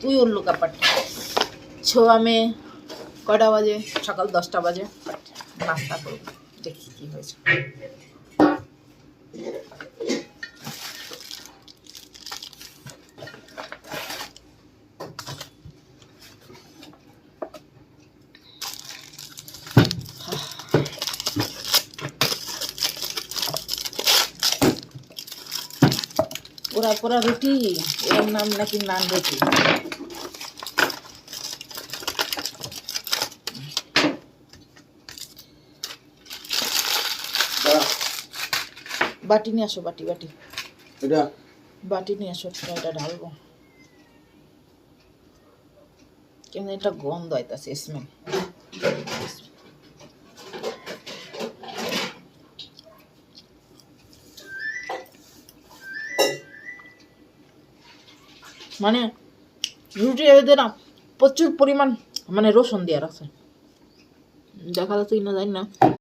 তুই উল্লু কাপাট ছোয়া মেয়ে কয়টা বাজে সকাল 10টা বাজে নাস্তা করব দেখি কি হয়েছে পোড়া পোড়া রুটি এর নাম নাকি নান রুটি বাটি নিয়ে আসো বাটি বাটি এটা বাটি নিয়ে আসো এটা ঢালবো কেমন একটা গন্ধ আইতাছে স্মেল মানে রুটি এদের না প্রচুর পরিমাণ মানে রসুন দেওয়া রাখছে দেখা যাচ্ছে কিনা জানি না